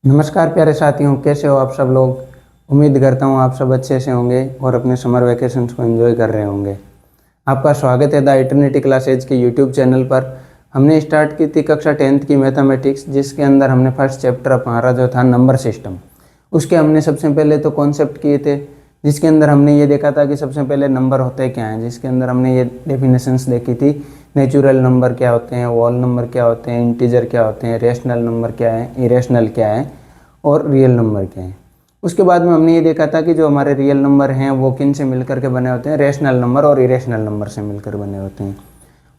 नमस्कार प्यारे साथियों, कैसे हो आप सब लोग। उम्मीद करता हूँ आप सब अच्छे से होंगे और अपने समर वेकेशंस को एंजॉय कर रहे होंगे। आपका स्वागत है द इटर्निटी क्लासेज के यूट्यूब चैनल पर। हमने स्टार्ट की थी कक्षा 10th की मैथमेटिक्स, जिसके अंदर हमने फर्स्ट चैप्टर हमारा जो था नंबर सिस्टम, उसके हमने सबसे पहले तो कॉन्सेप्ट किए थे, जिसके अंदर हमने ये देखा था कि सबसे पहले नंबर होते क्या हैं, जिसके अंदर हमने ये डेफिनेशंस देखी थी। नेचुरल नंबर क्या होते हैं, होल नंबर क्या होते हैं, इंटीजर क्या होते हैं, रेशनल नंबर क्या है, इरेशनल क्या है और रियल नंबर क्या है। उसके बाद में हमने ये देखा था कि जो हमारे रियल नंबर हैं वो किन से मिलकर के बने होते हैं, रेशनल नंबर और इरेशनल नंबर से मिलकर बने होते हैं।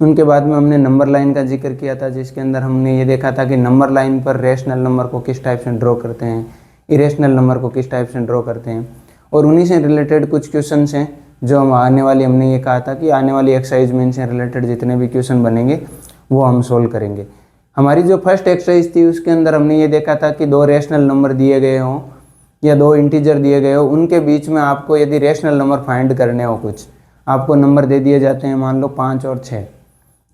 उनके बाद में हमने नंबर लाइन का जिक्र किया था, जिसके अंदर हमने ये देखा था कि नंबर लाइन पर रेशनल नंबर को किस टाइप से ड्रॉ करते हैं, इरेशनल नंबर को किस टाइप से ड्रॉ करते हैं। और उन्हीं से रिलेटेड कुछ क्वेश्चंस हैं जो हम आने वाली, हमने ये कहा था कि आने वाली एक्सरसाइज में इनसे रिलेटेड जितने भी क्वेश्चन बनेंगे वो हम सोल्व करेंगे। हमारी जो फर्स्ट एक्सरसाइज थी उसके अंदर हमने ये देखा था कि दो रेशनल नंबर दिए गए हों या दो इंटीजर दिए गए हो, उनके बीच में आपको यदि रेशनल नंबर फाइंड करने हो, कुछ आपको नंबर दे दिए जाते हैं, मान लो 5 और 6,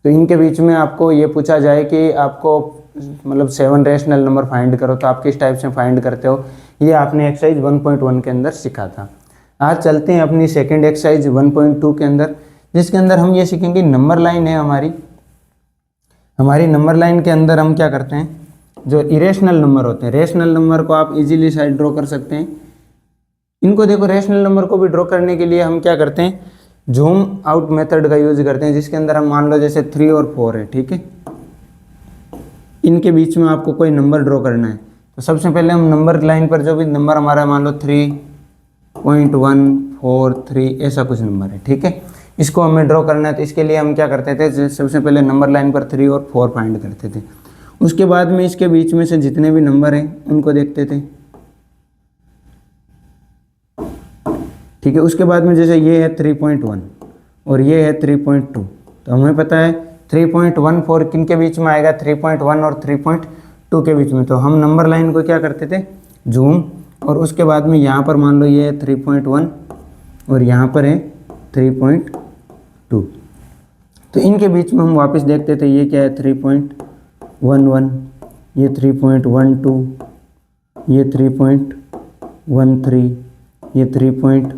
तो इनके बीच में आपको ये पूछा जाए कि आपको मतलब 7 रेशनल नंबर फाइंड करो, तो आप किस टाइप से फाइंड करते हो। ये आपने एक्सरसाइज 1.1 के अंदर सीखा था। आज चलते हैं अपनी सेकेंड एक्सरसाइज 1.2 के अंदर, जिसके अंदर हम ये सीखेंगे नंबर लाइन है हमारी नंबर लाइन के अंदर हम क्या करते हैं, जो इरेशनल नंबर होते हैं, रेशनल नंबर को आप इजीली साइड ड्रॉ कर सकते हैं। इनको देखो, रेशनल नंबर को भी ड्रॉ करने के लिए हम क्या करते हैं, जूम आउट मेथड का यूज करते हैं, जिसके अंदर हम मान लो जैसे 3 और 4 है, ठीक है। इनके बीच में आपको कोई नंबर ड्रॉ करना है, तो सबसे पहले हम नंबर लाइन पर जो भी नंबर हमारा मान लो 3.143 ऐसा कुछ नंबर है, ठीक है, इसको हमें ड्रॉ करना है। तो इसके लिए हम क्या करते थे, सबसे पहले नंबर लाइन पर 3 और 4 फाइंड करते थे। उसके बाद में इसके बीच में से जितने भी नंबर हैं उनको देखते थे, ठीक है। उसके बाद में जैसे ये है 3.1 और ये है 3.2, तो हमें पता है 3.14 किन के बीच में आएगा, 3.1 और 3.2 के बीच में। तो हम नंबर लाइन को क्या करते थे, जूम, और उसके बाद में यहाँ पर मान लो ये है 3.1 और यहाँ पर है 3.2, तो इनके बीच में हम वापस देखते थे, ये क्या है 3.11, ये 3.12, ये 3.13, ये 3.14,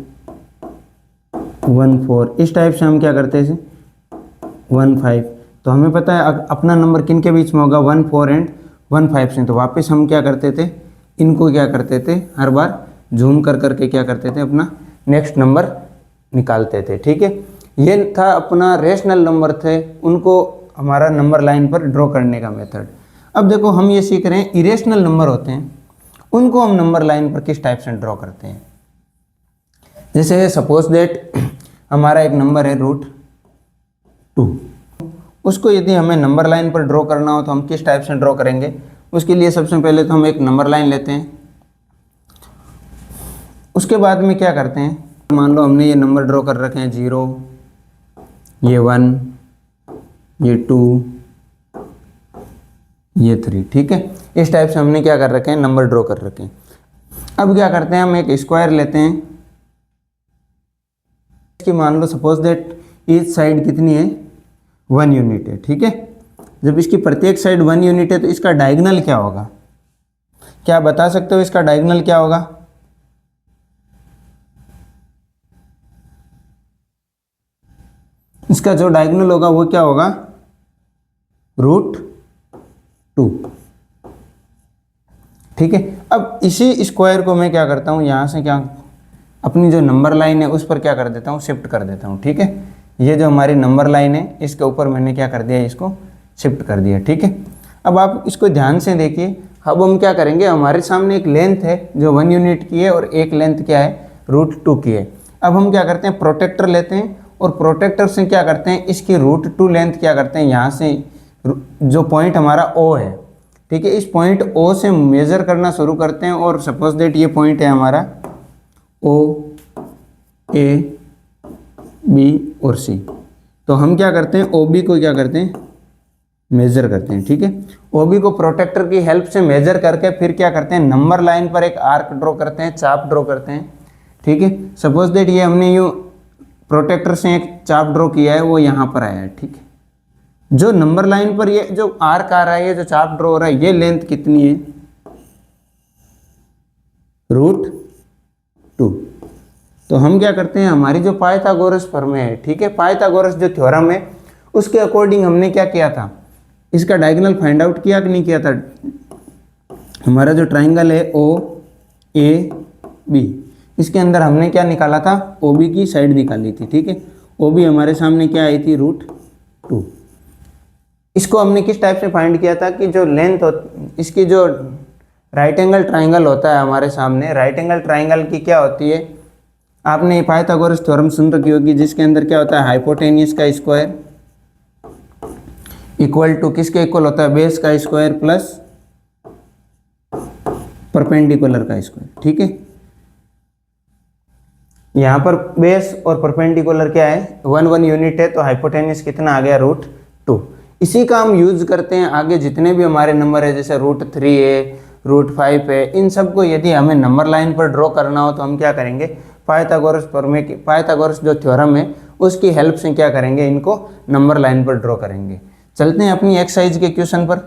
इस टाइप से हम क्या करते थे 15। तो हमें पता है अपना नंबर किन के बीच में होगा, 14 एंड 15 से। तो वापस हम क्या करते थे, इनको क्या करते थे, हर बार जूम कर करके क्या करते थे, अपना नेक्स्ट नंबर निकालते थे, ठीक है। ये था अपना रेशनल नंबर थे, उनको हमारा नंबर लाइन पर ड्रॉ करने का मेथड। अब देखो, हम ये सीख रहे हैं इरेशनल नंबर होते हैं, उनको हम नंबर लाइन पर किस टाइप से ड्रॉ करते हैं। जैसे सपोज दैट हमारा एक नंबर है √2, उसको यदि हमें नंबर लाइन पर ड्रॉ करना हो तो हम किस टाइप से ड्रॉ करेंगे। उसके लिए सबसे पहले तो हम एक नंबर लाइन लेते हैं, उसके बाद में क्या करते हैं, मान लो हमने ये नंबर ड्रॉ कर रखे हैं 0, ये 1, ये 2, ये 3, ठीक है। इस टाइप से हमने क्या कर रखे हैं, नंबर ड्रॉ कर रखे हैं। अब क्या करते हैं, हम एक स्क्वायर लेते हैं, इसकी मान लो सपोज दैट ईच साइड कितनी है, 1 यूनिट है, ठीक है। जब इसकी प्रत्येक साइड 1 यूनिट है तो इसका डायगोनल क्या होगा, क्या बता सकते हो इसका डायगोनल क्या होगा। इसका जो डायगोनल होगा वो क्या होगा, √2, ठीक है। अब इसी स्क्वायर को मैं क्या करता हूँ, यहाँ से क्या अपनी जो नंबर लाइन है उस पर क्या कर देता हूँ, शिफ्ट कर देता हूँ, ठीक है। ये जो हमारी नंबर लाइन है इसके ऊपर मैंने क्या कर दिया, इसको शिफ्ट कर दिया, ठीक है। अब आप इसको ध्यान से देखिए, अब हम क्या करेंगे, हमारे सामने एक लेंथ है जो 1 यूनिट की है और एक लेंथ क्या है, √2 की है। अब हम क्या करते हैं, प्रोटेक्टर लेते हैं और प्रोटेक्टर से क्या करते हैं, इसकी √2 लेंथ क्या करते हैं, यहाँ से जो पॉइंट हमारा O है, ठीक है, इस पॉइंट O से मेज़र करना शुरू करते हैं। और सपोज दैट ये पॉइंट है हमारा O, A, B और C, तो हम क्या करते हैं, OB को क्या करते हैं, मेज़र करते हैं, ठीक है। OB को प्रोटेक्टर की हेल्प से मेज़र करके फिर क्या करते हैं, नंबर लाइन पर एक आर्क ड्रॉ करते हैं, चाप ड्रॉ करते हैं, ठीक है। सपोज दैट ये हमने यूँ प्रोटेक्टर से एक चाप ड्रॉ किया है, वो यहाँ पर आया है, ठीक है। जो नंबर लाइन पर ये जो आर्क आ रहा है, ये जो चाप ड्रॉ हो रहा है, ये लेंथ कितनी है, √2। तो हम क्या करते हैं, हमारी जो पाइथागोरस प्रमेय है, ठीक है, पाइथागोरस जो थ्योरम है उसके अकॉर्डिंग हमने क्या किया था, इसका डायगोनल फाइंड आउट किया कि नहीं किया था। हमारा जो ट्राइंगल है OAB, इसके अंदर हमने क्या निकाला था, OB की साइड निकाली थी, ठीक है। OB हमारे सामने क्या आई थी, √2। इसको हमने किस टाइप से फाइंड किया था कि जो लेंथ इसकी जो राइट एंगल ट्राइंगल होता है हमारे सामने, राइट एंगल ट्राइंगल की क्या होती है, आपने पाइथागोरस थ्योरम सुन रखी होगी, जिसके अंदर क्या होता है, हाइपोटेन्यूस का स्क्वायर इक्वल टू किसके इक्वल होता है, बेस का स्क्वायर प्लस परपेंडिकुलर का स्क्वायर, ठीक है। यहाँ पर बेस और परपेंडिकुलर क्या है, 1 यूनिट है, तो हाइपोटेन्यूस कितना आ गया, √2। इसी का हम यूज करते हैं आगे जितने भी हमारे नंबर है, जैसे √3 है, √5 है, इन सबको यदि हमें नंबर लाइन पर ड्रॉ करना हो तो हम क्या करेंगे, पाइथागोरस प्रमेय की, पाइथागोरस जो थ्योरम है उसकी हेल्प से क्या करेंगे, इनको नंबर लाइन पर ड्रॉ करेंगे। चलते हैं अपनी एक्सरसाइज के क्वेश्चन पर।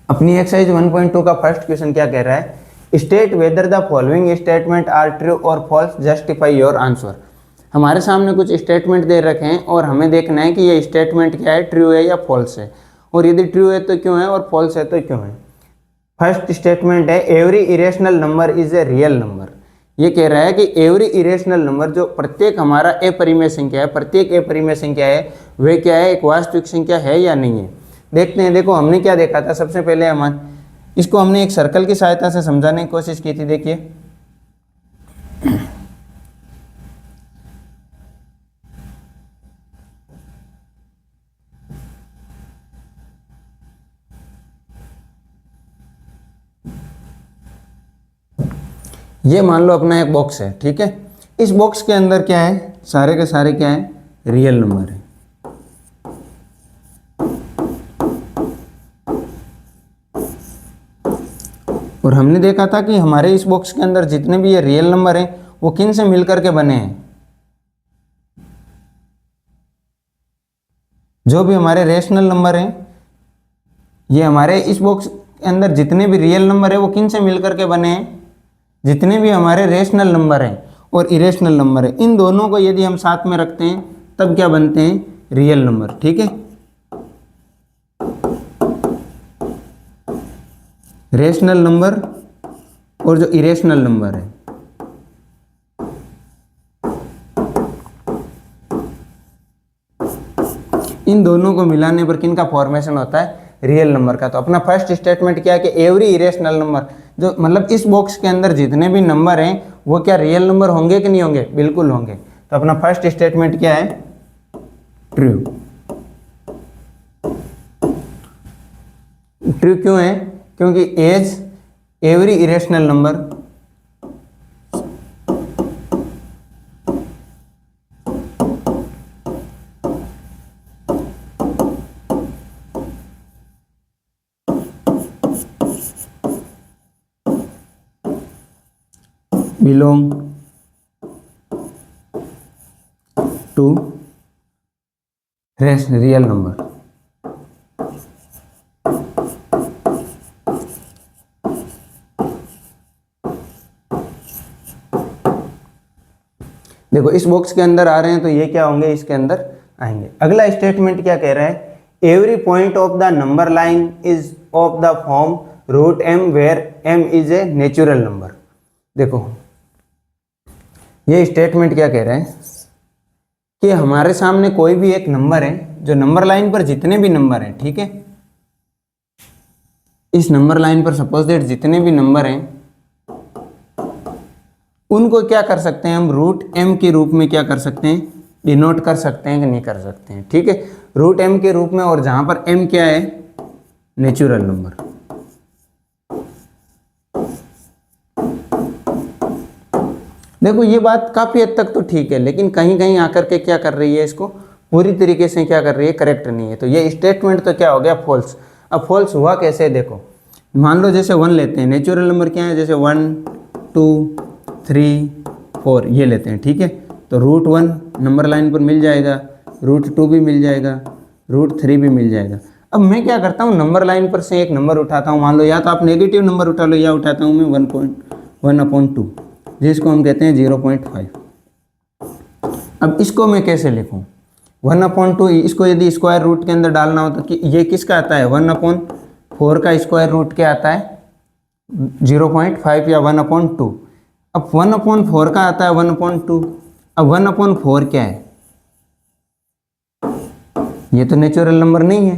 अपनी एक्सरसाइज 1.2 का फर्स्ट क्वेश्चन क्या कह रहा है, state whether the following statement are true और फॉल्स, जस्टिफाई योर आंसर। हमारे सामने कुछ स्टेटमेंट दे रखे हैं और हमें देखना है कि ये स्टेटमेंट क्या है, ट्रू है या फॉल्स है, और यदि ट्रू है तो क्यों है और फॉल्स है तो क्यों है। फर्स्ट स्टेटमेंट है every irrational number is a real number. ये कह रहा है कि एवरी इरेशनल नंबर, जो प्रत्येक हमारा अपरिमेय संख्या है, प्रत्येक अपरिमेय संख्या है, वे क्या है, एक वास्तविक संख्या है या नहीं है। देखते हैं, देखो हमने क्या देखा था, सबसे पहले इसको हमने एक सर्कल की सहायता से समझाने की कोशिश की थी। देखिए ये मान लो अपना एक बॉक्स है, ठीक है। इस बॉक्स के अंदर क्या है, सारे के सारे क्या है, रियल नंबर है। और हमने देखा था कि हमारे इस बॉक्स के अंदर जितने भी ये रियल नंबर हैं वो किन से मिलकर के बने हैं, जो भी हमारे रेशनल नंबर हैं, ये हमारे इस बॉक्स के अंदर जितने भी रियल नंबर है वो किन से मिलकर के बने हैं, जितने भी हमारे रेशनल नंबर हैं और इरेशनल नंबर है, इन दोनों को यदि हम साथ में रखते हैं तब क्या बनते हैं, रियल नंबर, ठीक है। रेशनल नंबर और जो इरेशनल नंबर है, इन दोनों को मिलाने पर किन का फॉर्मेशन होता है, रियल नंबर का। तो अपना फर्स्ट स्टेटमेंट क्या है कि एवरी इरेशनल नंबर, जो मतलब इस बॉक्स के अंदर जितने भी नंबर हैं वो क्या रियल नंबर होंगे कि नहीं होंगे, बिल्कुल होंगे। तो अपना फर्स्ट स्टेटमेंट क्या है, ट्रू। ट्रू क्यों है, क्योंकि as every irrational number belong to real number। देखो इस बॉक्स के अंदर आ रहे हैं तो ये क्या होंगे, इसके अंदर आएंगे। अगला स्टेटमेंट क्या कह रहा है, every point of the number line is of the form √m where m is a natural number. देखो ये स्टेटमेंट क्या कह रहा है कि हमारे सामने कोई भी एक नंबर है, जो नंबर लाइन पर जितने भी नंबर हैं, ठीक है, इस नंबर लाइन पर सपोज दैट जितने भी नंबर हैं उनको क्या कर सकते हैं हम, √m के रूप में क्या कर सकते हैं, डिनोट कर सकते हैं कि नहीं कर सकते हैं, ठीक है, √m के रूप में। और जहां पर m क्या है, नेचुरल नंबर। देखो ये बात काफी हद तक तो ठीक है, लेकिन कहीं कहीं आकर के क्या कर रही है, इसको पूरी तरीके से क्या कर रही है, करेक्ट नहीं है। तो ये स्टेटमेंट तो क्या हो गया, फॉल्स। अब फॉल्स हुआ कैसे, देखो मान लो जैसे 1 लेते हैं, नेचुरल नंबर क्या है, जैसे 1 2 3 4 ये लेते हैं, ठीक है। तो √1 नंबर लाइन पर मिल जाएगा, √2 भी मिल जाएगा, √3 भी मिल जाएगा। अब मैं क्या करता हूँ, नंबर लाइन पर से एक नंबर उठाता हूँ, मान लो या तो आप नेगेटिव नंबर उठा लो या उठाता हूँ मैं 1/2, जिसको हम कहते हैं 0.5। अब इसको मैं कैसे लिखूं? 1/2, इसको यदि स्क्वायर रूट के अंदर डालना हो तो ये किसका आता है? 1/4 का स्क्वायर रूट क्या आता है? 0.5 या 1/2। अब 1/4 का आता है 1/2। अब 1/4 क्या है? ये तो नेचुरल नंबर नहीं है।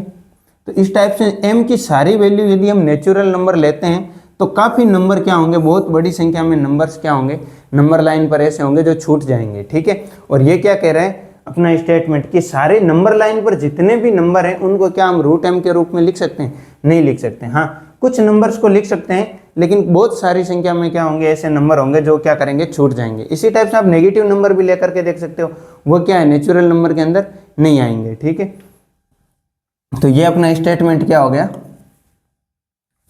तो इस टाइप से m की सारी वैल्यू यदि हम नेचुरल नंबर लेते हैं तो काफ़ी नंबर क्या होंगे, बहुत बड़ी संख्या में नंबर्स क्या होंगे, नंबर लाइन पर ऐसे होंगे जो छूट जाएंगे। ठीक है, और ये क्या कह रहा है अपना स्टेटमेंट कि सारे नंबर लाइन पर जितने भी नंबर हैं उनको क्या हम रूट m के रूप में लिख सकते हैं? नहीं लिख सकते। हाँ, कुछ नंबर्स को लिख सकते हैं, लेकिन बहुत सारी संख्या में क्या होंगे, ऐसे नंबर होंगे जो क्या करेंगे, छूट जाएंगे। इसी टाइप से आप नेगेटिव नंबर भी लेकर के देख सकते हो, वो क्या है, नेचुरल नंबर के अंदर नहीं आएंगे। ठीक है, तो ये अपना स्टेटमेंट क्या हो गया?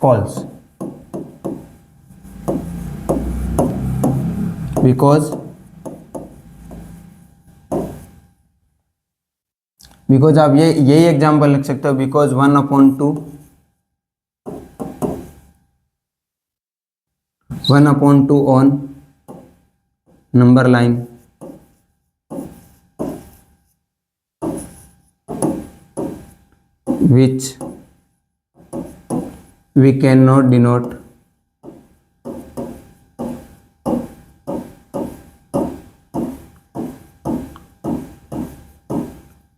फॉल्स। बिकॉज आप यही एग्जाम्पल लिख सकते हो, because 1/2 on number line which we cannot denote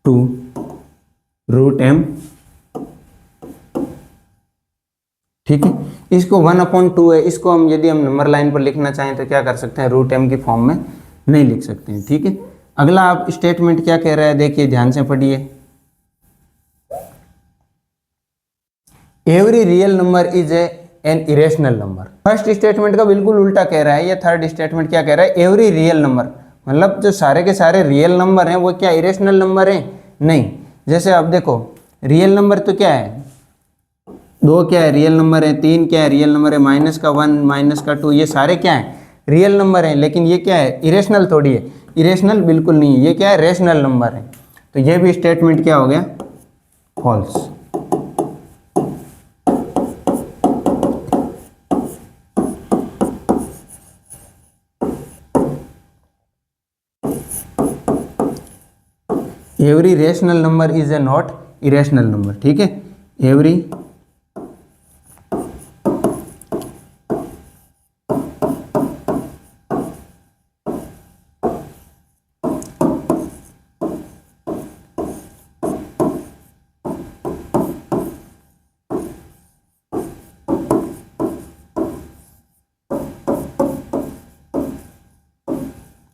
to root m। ठीक है, इसको 1/2 है, इसको हम यदि हम नंबर लाइन पर लिखना चाहें तो क्या कर सकते हैं, रूट m की फॉर्म में नहीं लिख सकते हैं। ठीक है, अगला आप स्टेटमेंट क्या कह रहा है, देखिए ध्यान से पढ़िए। Every real number is an irrational number. First statement का बिल्कुल उल्टा कह रहा है, ये थर्ड स्टेटमेंट क्या कह रहा है, एवरी रियल नंबर, मतलब जो सारे के सारे रियल नंबर हैं वो क्या इरेशनल नंबर हैं? नहीं। जैसे अब देखो, रियल नंबर तो क्या है, 2 क्या है रियल नंबर है, 3 क्या है रियल नंबर है, -1 -2 ये सारे क्या है, रियल नंबर हैं। लेकिन ये क्या है, इरेशनल थोड़ी है, इरेशनल बिल्कुल नहीं है, ये क्या है, रेशनल नंबर है। तो ये भी स्टेटमेंट क्या हो गया, false. Every rational number is a not irrational number. ठीक है, एवरी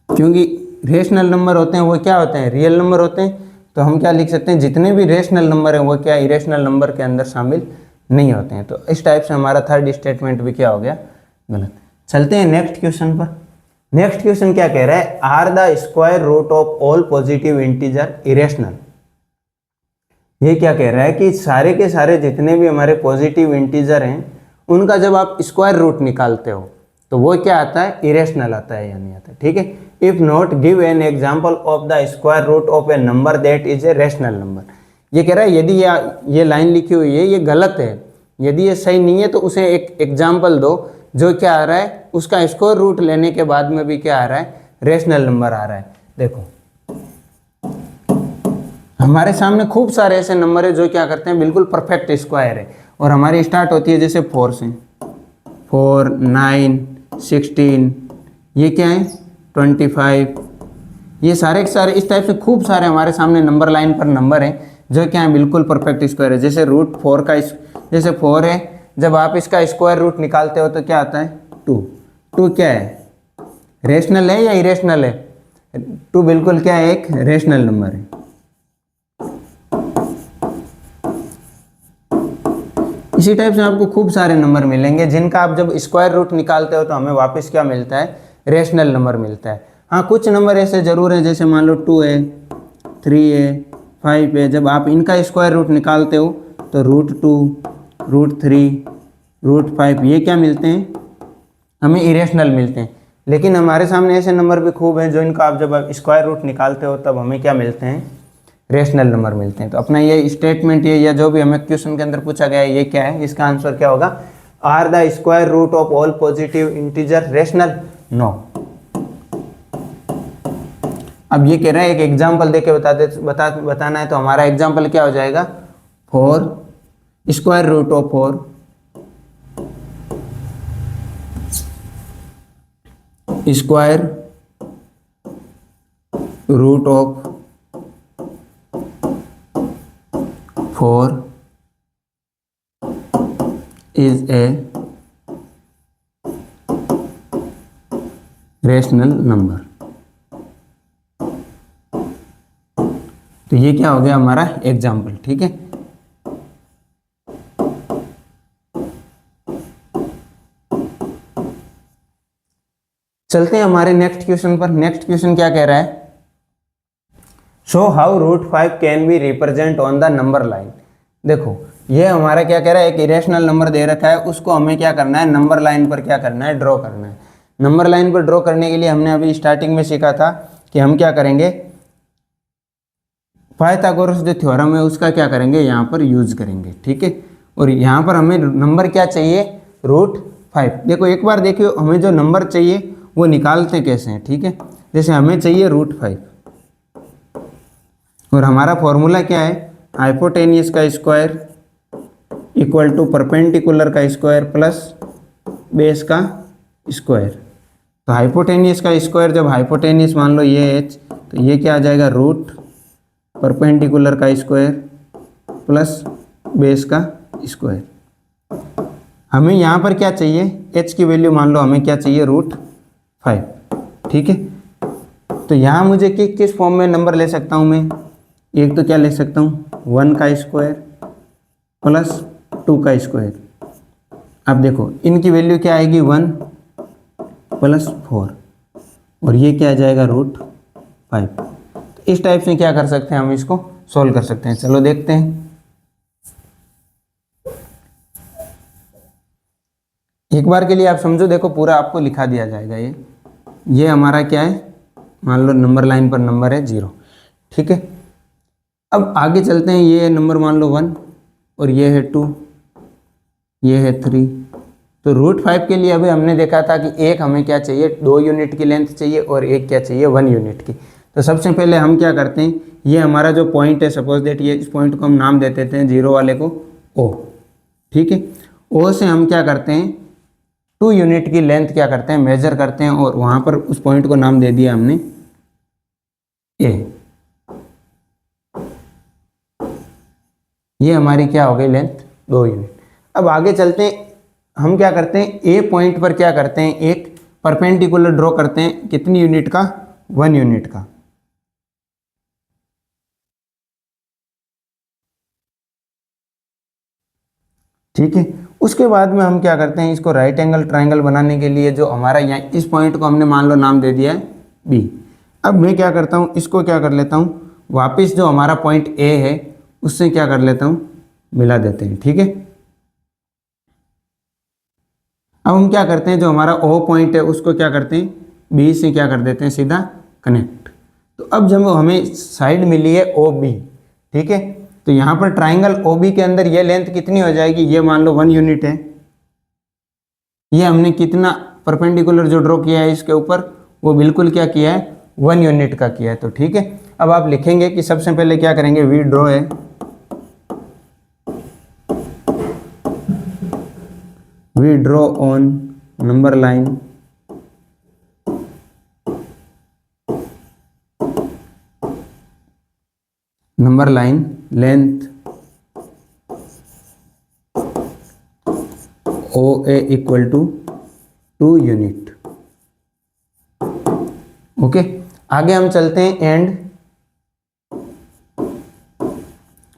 क्योंकि रेशनल नंबर होते हैं वो क्या होते हैं, रियल नंबर होते हैं। तो हम क्या लिख सकते हैं, जितने भी रेशनल नंबर हैं वो क्या इरेशनल नंबर के अंदर शामिल नहीं होते हैं। तो इस टाइप से हमारा थर्ड स्टेटमेंट भी क्या हो गया, गलत। चलते हैं नेक्स्ट क्वेश्चन पर। नेक्स्ट क्वेश्चन क्या कह रहा है, are the square root of all positive integer irrational. ये क्या कह रहा है कि सारे के सारे जितने भी हमारे पॉजिटिव इंटीजर हैं उनका जब आप स्क्वायर रूट निकालते हो तो वो क्या आता है, इरेशनल आता है या नहीं आता। ठीक है, if not give an example of the square root of a number that is a rational number. ये कह रहा है यदि ये लाइन लिखी हुई है ये गलत है, यदि ये सही नहीं है तो उसे एक एग्जाम्पल दो जो क्या आ रहा है, उसका स्क्वायर रूट लेने के बाद में भी क्या आ रहा है, रेशनल नंबर आ रहा है। देखो हमारे सामने खूब सारे ऐसे नंबर है जो क्या करते हैं, बिल्कुल परफेक्ट स्क्वायर है, और हमारी स्टार्ट होती है जैसे 4 से, 4, 9, 16, ये क्या है 25, ये सारे के सारे इस टाइप से खूब सारे हमारे सामने नंबर लाइन पर नंबर हैं जो क्या है, बिल्कुल परफेक्ट स्क्वायर है। जैसे रूट 4 का जैसे 4 है, जब आप इसका स्क्वायर रूट निकालते हो तो क्या आता है 2। 2 क्या है, रेशनल है या इरेशनल है? 2 बिल्कुल क्या है, एक रेशनल नंबर है। इसी टाइप से आपको खूब सारे नंबर मिलेंगे जिनका आप जब स्क्वायर रूट निकालते हो तो हमें वापस क्या मिलता है, रेशनल नंबर मिलता है। हाँ, कुछ नंबर ऐसे जरूर हैं, जैसे मान लो 2 है, 3 है, 5 है, जब आप इनका स्क्वायर रूट निकालते हो तो √2, √3, √5 ये क्या मिलते हैं, हमें इरेशनल मिलते हैं। लेकिन हमारे सामने ऐसे नंबर भी खूब हैं जो इनका आप जब आप स्क्वायर रूट निकालते हो तब हमें क्या मिलते हैं, रेशनल नंबर मिलते हैं। तो अपना ये स्टेटमेंट ये या जो भी हमें क्वेश्चन के अंदर पूछा गया है ये क्या है, इसका आंसर क्या होगा, are the square root of all positive integer rational? No. अब ये कह रहे हैं एक एग्जाम्पल देके बताना है, तो हमारा एग्जाम्पल क्या हो जाएगा? 4 square root of 4 square root of 4 is a rational number. तो ये क्या हो गया हमारा एग्जाम्पल, ठीक है। चलते हैं हमारे नेक्स्ट क्वेश्चन पर। नेक्स्ट क्वेश्चन क्या कह रहा है? Show how root 5 can be represent on the number line. देखो ये हमारा क्या कह रहा है, एक इरेशनल नंबर दे रखा है, उसको हमें क्या करना है, नंबर लाइन पर क्या करना है, ड्रॉ करना है। नंबर लाइन पर ड्रॉ करने के लिए हमने अभी स्टार्टिंग में सीखा था कि हम क्या करेंगे, पाइथागोरस जो थ्योरम है उसका क्या करेंगे, यहाँ पर यूज करेंगे, ठीक है। और यहाँ पर हमें नंबर क्या चाहिए, रूट 5। देखो एक बार देखिए हमें जो नंबर चाहिए वो निकालते कैसे हैं, ठीक है। जैसे हमें चाहिए रूट 5 और हमारा फॉर्मूला क्या है, हाइपोटेनियस का स्क्वायर इक्वल टू परपेंडिकुलर का स्क्वायर प्लस बेस का स्क्वायर। तो हाइपोटेनियस का स्क्वायर, जब हाइपोटेनियस मान लो ये h, तो ये क्या आ जाएगा, रूट परपेंडिकुलर का स्क्वायर प्लस बेस का स्क्वायर। हमें यहाँ पर क्या चाहिए, h की वैल्यू मान लो हमें क्या चाहिए, रूट 5, ठीक है। तो यहाँ मुझे किस फॉर्म में नंबर ले सकता हूँ मैं, एक तो क्या ले सकता हूँ, 1 का स्क्वायर प्लस 2 का स्क्वायर। अब देखो इनकी वैल्यू क्या आएगी, 1 प्लस 4 और ये क्या आ जाएगा, रूट 5। तो इस टाइप से क्या कर सकते हैं, हम इसको सोल्व कर सकते हैं। चलो देखते हैं। एक बार के लिए आप समझो, देखो पूरा आपको लिखा दिया जाएगा। ये हमारा क्या है, मान लो नंबर लाइन पर नंबर है 0, ठीक है। अब आगे चलते हैं, ये नंबर मान लो 1 और ये है 2, ये है 3। तो रूट 5 के लिए अभी हमने देखा था कि एक हमें क्या चाहिए, 2 यूनिट की लेंथ चाहिए और एक क्या चाहिए, 1 यूनिट की। तो सबसे पहले हम क्या करते हैं, ये हमारा जो पॉइंट है, सपोज दैट ये इस पॉइंट को हम नाम दे देते हैं 0 वाले को O, ठीक है। O से हम क्या करते हैं, 2 यूनिट की लेंथ क्या करते हैं, मेजर करते हैं और वहां पर उस पॉइंट को नाम दे दिया हमने A। ये हमारी क्या हो गई, लेंथ 2 यूनिट। अब आगे चलते हैं, हम क्या करते हैं, ए पॉइंट पर क्या करते हैं, एक परपेंडिकुलर ड्रॉ करते हैं, कितनी यूनिट का, 1 यूनिट का। ठीक है। उसके बाद में हम क्या करते हैं, इसको राइट एंगल ट्राइंगल बनाने के लिए जो हमारा यहाँ इस पॉइंट को हमने मान लो नाम दे दिया है बी। अब मैं क्या करता हूँ, इसको क्या कर लेता हूँ, वापस जो हमारा पॉइंट ए है उससे क्या कर लेता हूँ, मिला देते हैं, ठीक है। अब हम क्या करते हैं, जो हमारा ओ पॉइंट है उसको क्या करते हैं, बी से क्या कर देते हैं, सीधा कनेक्ट। तो अब जब हमें साइड मिली है ओ बी, ठीक है, तो यहाँ पर ट्राइंगल ओ बी के अंदर ये लेंथ कितनी हो जाएगी, ये मान लो 1 यूनिट है। ये हमने कितना परपेंडिकुलर जो ड्रॉ किया है इसके ऊपर, वो बिल्कुल क्या किया है, 1 यूनिट का किया है। तो ठीक है, अब आप लिखेंगे कि सबसे पहले क्या करेंगे, वी ड्रॉ है we draw on number line length OA equal to 2 unit. Okay, आगे हम चलते हैं, and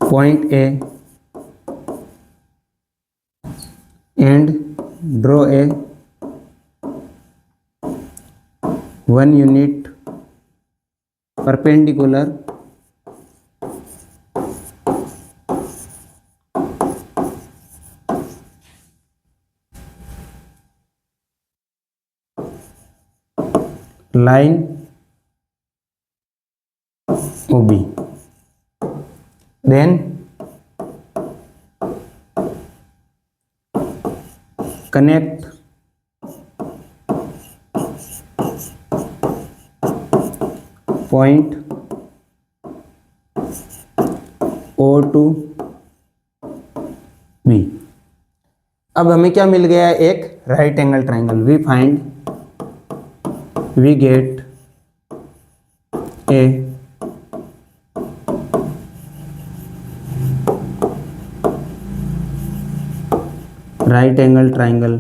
point A and draw a 1 unit perpendicular line OB। Then connect point O to B। अब हमें क्या मिल गया है, एक right angle triangle. We get a right angle triangle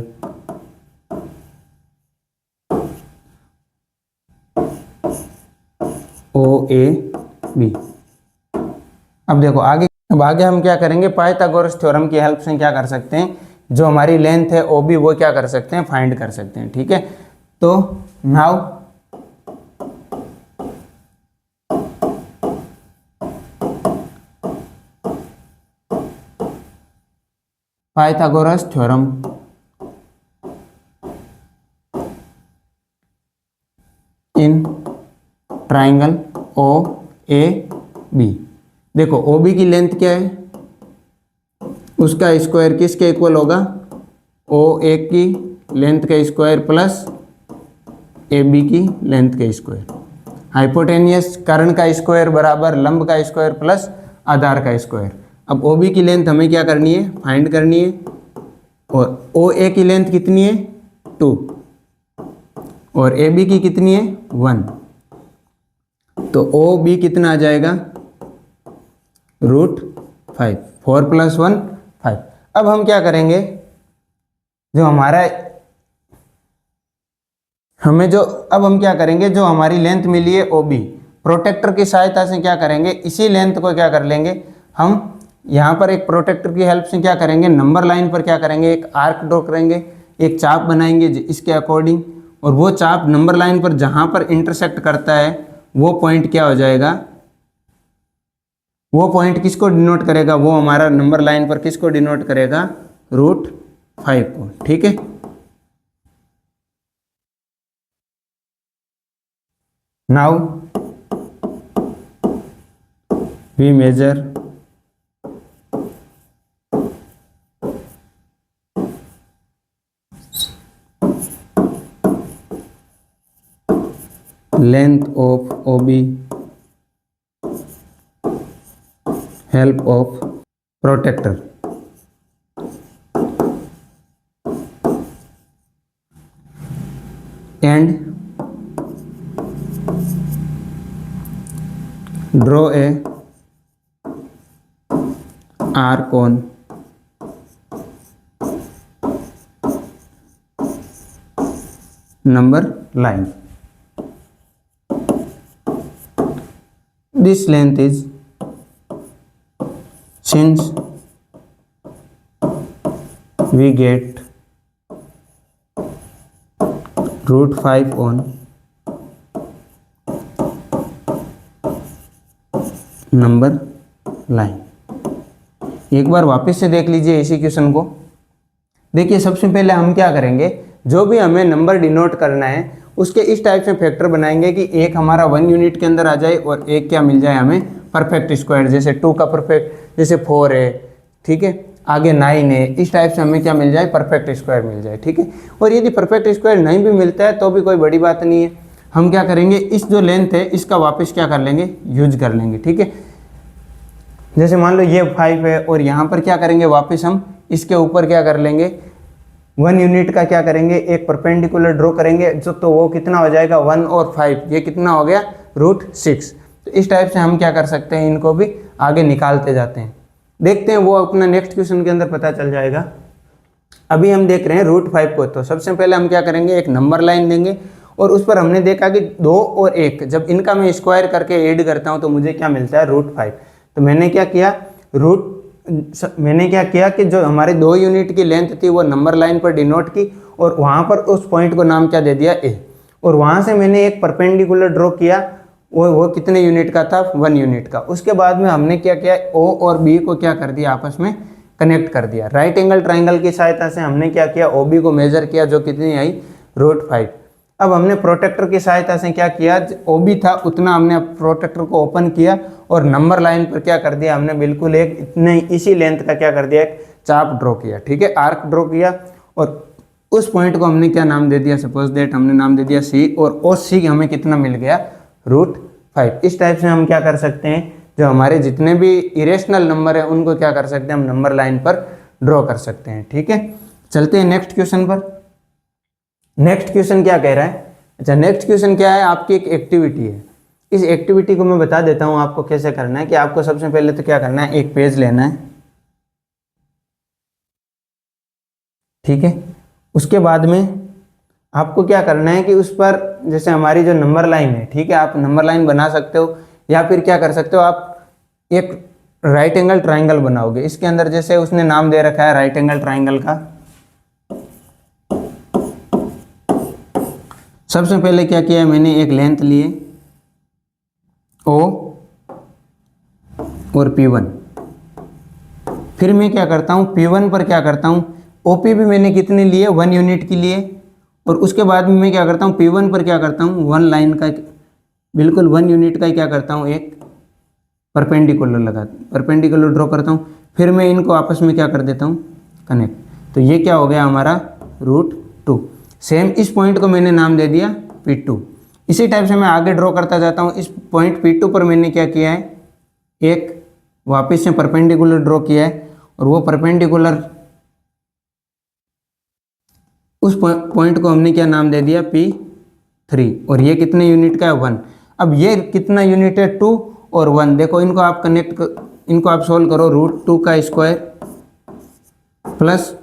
OAB। अब देखो आगे हम क्या करेंगे, पाइथागोरस थ्योरम की हेल्प से क्या कर सकते हैं, जो हमारी लेंथ है OB वो क्या कर सकते हैं, फाइंड कर सकते हैं। ठीक है, तो now Pythagoras theorem in triangle OAB। देखो OB की लेंथ क्या है, उसका स्क्वायर किसके इक्वल होगा, OA की लेंथ का स्क्वायर प्लस AB की लेंथ का स्क्वायर। हाइपोटेनियस कर्ण का स्क्वायर बराबर लंब का स्क्वायर प्लस आधार का स्क्वायर। अब OB की लेंथ हमें क्या करनी है, फाइंड करनी है। और OA की लेंथ कितनी है, 2, और AB की कितनी है, 1। तो OB कितना आ जाएगा, √5। 4 + 1 5। अब हम क्या करेंगे, जो हमारा अब हम क्या करेंगे, जो हमारी लेंथ मिली है OB, प्रोटेक्टर की सहायता से क्या करेंगे, इसी लेंथ को क्या कर लेंगे हम, यहाँ पर एक प्रोटेक्टर की हेल्प से क्या करेंगे, नंबर लाइन पर क्या करेंगे, एक आर्क ड्रॉ करेंगे, एक चाप बनाएंगे इसके अकॉर्डिंग, और वो चाप नंबर लाइन पर जहाँ पर इंटरसेक्ट करता है वो पॉइंट क्या हो जाएगा, वो पॉइंट किसको डिनोट करेगा, वो हमारा नंबर लाइन पर किसको डिनोट करेगा, √5 को। ठीक है, now we measure length of OB, help of protector, and draw a arc on number line. This length is, since we get √5 on number line. एक बार वापस से देख लीजिए इसी क्वेश्चन को। देखिए सबसे पहले हम क्या करेंगे, जो भी हमें नंबर डिनोट करना है उसके इस टाइप से फैक्टर बनाएंगे कि एक हमारा 1 यूनिट के अंदर आ जाए और एक क्या मिल जाए हमें, परफेक्ट स्क्वायर। जैसे 2 का परफेक्ट, जैसे 4 है, ठीक है, आगे 9 है, इस टाइप से हमें क्या मिल जाए, परफेक्ट स्क्वायर मिल जाए। ठीक है, और यदि परफेक्ट स्क्वायर नहीं भी मिलता है तो भी कोई बड़ी बात नहीं है, हम क्या करेंगे, इस जो लेंथ है इसका वापस क्या कर लेंगे, यूज कर लेंगे। ठीक है, जैसे मान लो ये 5 है और यहाँ पर क्या करेंगे, वापस हम इसके ऊपर क्या कर लेंगे, 1 यूनिट का क्या करेंगे, एक परपेंडिकुलर ड्रॉ करेंगे, जो तो वो कितना हो जाएगा, 1 और 5, ये कितना हो गया, √6। तो इस टाइप से हम क्या कर सकते हैं, इनको भी आगे निकालते जाते हैं। देखते हैं वो अपना नेक्स्ट क्वेश्चन के अंदर पता चल जाएगा। अभी हम देख रहे हैं √5 को। तो सबसे पहले हम क्या करेंगे, एक नंबर लाइन देंगे और उस पर हमने देखा कि 2 और 1, जब इनका मैं स्क्वायर करके ऐड करता हूँ तो मुझे क्या मिलता है, √5। तो मैंने क्या किया कि जो हमारे 2 यूनिट की लेंथ थी वो नंबर लाइन पर डिनोट की और वहाँ पर उस पॉइंट को नाम क्या दे दिया, A। और वहाँ से मैंने एक परपेंडिकुलर ड्रॉ किया, वो कितने यूनिट का था, 1 यूनिट का। उसके बाद में हमने क्या किया, O और B को क्या कर दिया, आपस में कनेक्ट कर दिया। राइट एंगल ट्राइंगल की सहायता से हमने क्या किया, OB को मेजर किया, जो कितनी आई, √5। अब हमने प्रोटेक्टर की सहायता से क्या किया, OB था उतना हमने प्रोटेक्टर को ओपन किया और नंबर लाइन पर क्या कर दिया, हमने बिल्कुल एक इतने इसी लेंथ का क्या कर दिया, एक चाप ड्रॉ किया। ठीक है, आर्क ड्रॉ किया और उस पॉइंट को हमने क्या नाम दे दिया, सपोज दैट हमने नाम दे दिया सी, और उस सी हमें कितना मिल गया, √5। इस टाइप से हम क्या कर सकते हैं, जो हमारे जितने भी इरेशनल नंबर है उनको क्या कर सकते हैं, हम नंबर लाइन पर ड्रॉ कर सकते हैं। ठीक है, चलते हैं नेक्स्ट क्वेश्चन पर। नेक्स्ट क्वेश्चन क्या कह रहा है, अच्छा नेक्स्ट क्वेश्चन क्या है, आपकी एक एक्टिविटी है। इस एक्टिविटी को मैं बता देता हूं आपको कैसे करना है, कि आपको सबसे पहले तो क्या करना है, एक पेज लेना है। ठीक है, उसके बाद में आपको क्या करना है कि उस पर जैसे हमारी जो नंबर लाइन है, ठीक है, आप नंबर लाइन बना सकते हो, या फिर क्या कर सकते हो, आप एक राइट एंगल ट्राइंगल बनाओगे। इसके अंदर जैसे उसने नाम दे रखा है राइट एंगल ट्राइंगल का। सबसे पहले क्या किया है, मैंने एक लेंथ लिए O और P1। फिर मैं क्या करता हूँ, P1 पर क्या करता हूँ, OP भी मैंने कितने लिए, 1 यूनिट के लिए। और उसके बाद में मैं क्या करता हूँ, P1 पर क्या करता हूँ, 1 लाइन का, बिल्कुल 1 यूनिट का ही क्या करता हूँ, एक परपेंडिकुलर ड्रॉ करता हूँ। फिर मैं इनको आपस में क्या कर देता हूँ, कनेक्ट। तो ये क्या हो गया हमारा √2। सेम इस पॉइंट को मैंने नाम दे दिया P2। इसी टाइप से मैं आगे ड्रॉ करता जाता हूँ। इस पॉइंट P2 पर मैंने क्या किया है, एक वापस से परपेंडिकुलर ड्रॉ किया है, और वो परपेंडिकुलर उस पॉइंट को हमने क्या नाम दे दिया, P3। और ये कितने यूनिट का है, 1। अब ये कितना यूनिट है, 2 और 1। देखो इनको आप इनको आप सोल्व करो, √2 का स्क्वायर प्लस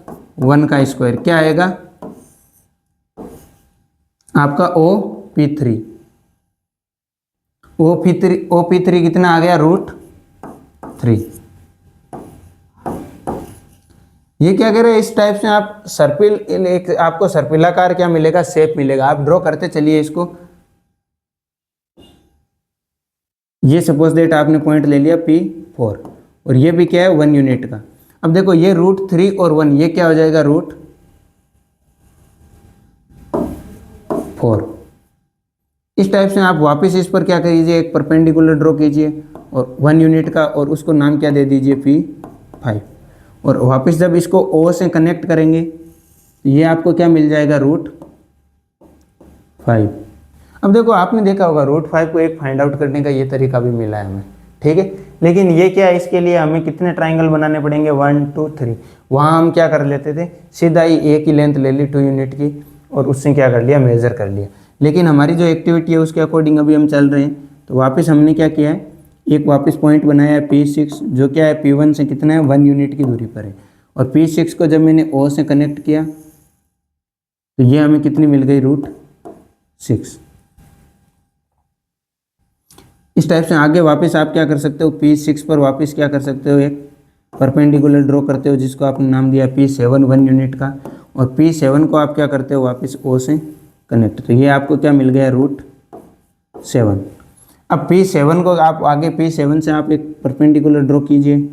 1 का स्क्वायर क्या आएगा आपका, OP3। OP3 कितना आ गया, √3। ये क्या कह रहे हैं, इस टाइप से आप सर्पिल, एक आपको सर्पिलाकार क्या मिलेगा, शेप मिलेगा। आप ड्रॉ करते चलिए इसको। ये सपोज दैट आपने पॉइंट ले लिया P4, और ये भी क्या है, 1 यूनिट का। अब देखो ये √3 और 1, ये क्या हो जाएगा, √4। इस टाइप से आप वापस इस पर क्या कीजिए, एक परपेंडिकुलर ड्रॉ कीजिए, और 1 यूनिट का, और उसको नाम क्या दे दीजिए, P5। और वापस जब इसको O से कनेक्ट करेंगे तो ये आपको क्या मिल जाएगा, √5। अब देखो आपने देखा होगा √5 को एक फाइंड आउट करने का ये तरीका भी मिला है हमें। ठीक है, लेकिन ये क्या है, इसके लिए हमें कितने ट्राइंगल बनाने पड़ेंगे, 1 2 3। वहाँ हम क्या कर लेते थे, सीधा ही एक ही लेंथ ले ली 2 यूनिट की, और उससे क्या कर लिया, मेजर कर लिया। लेकिन हमारी जो एक्टिविटी है उसके अकॉर्डिंग अभी हम चल रहे हैं। तो वापस हमने क्या किया है, एक वापस पॉइंट बनाया है P6, जो क्या है, P1 से कितना है, 1 यूनिट की दूरी पर है। और P6 को जब मैंने O से कनेक्ट किया तो ये हमें कितनी मिल गई, √6। इस टाइप से आगे वापस आप क्या कर सकते हो, P6 पर वापस क्या कर सकते हो, एक परपेंडिकुलर ड्रॉ करते हो, जिसको आपने नाम दिया P7, 1 यूनिट का। और P7 को आप क्या करते हो, वापस O से कनेक्ट। तो ये आपको क्या मिल गया, √7। अब P7 को आप आगे P7 से आप एक परपेंडिकुलर ड्रॉ कीजिए।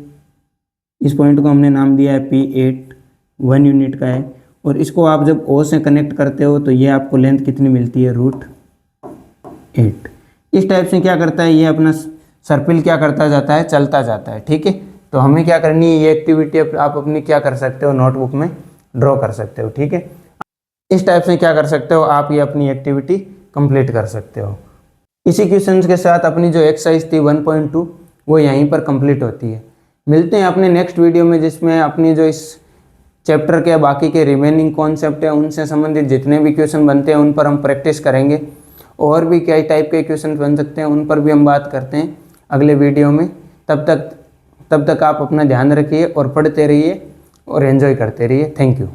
इस पॉइंट को हमने नाम दिया है P8, 1 यूनिट का है। और इसको आप जब O से कनेक्ट करते हो तो ये आपको लेंथ कितनी मिलती है, √8। इस टाइप से क्या करता है, ये अपना सर्पिल क्या करता जाता है, चलता जाता है। ठीक है, तो हमें क्या करनी है, ये एक्टिविटी आप अपनी क्या कर सकते हो, नोटबुक में ड्रॉ कर सकते हो। ठीक है, इस टाइप से क्या कर सकते हो, आप ये अपनी एक्टिविटी कंप्लीट कर सकते हो। इसी क्वेश्चंस के साथ अपनी जो एक्सरसाइज थी 1.2 वो यहीं पर कंप्लीट होती है। मिलते हैं अपने नेक्स्ट वीडियो में, जिसमें अपनी जो इस चैप्टर के बाकी के रिमेनिंग कॉन्सेप्ट है उनसे संबंधित जितने भी क्वेश्चन बनते हैं उन पर हम प्रैक्टिस करेंगे। और भी कई टाइप के क्वेश्चन बन सकते हैं उन पर भी हम बात करते हैं अगले वीडियो में। तब तक आप अपना ध्यान रखिए और पढ़ते रहिए और एंजॉय करते रहिए। Thank you.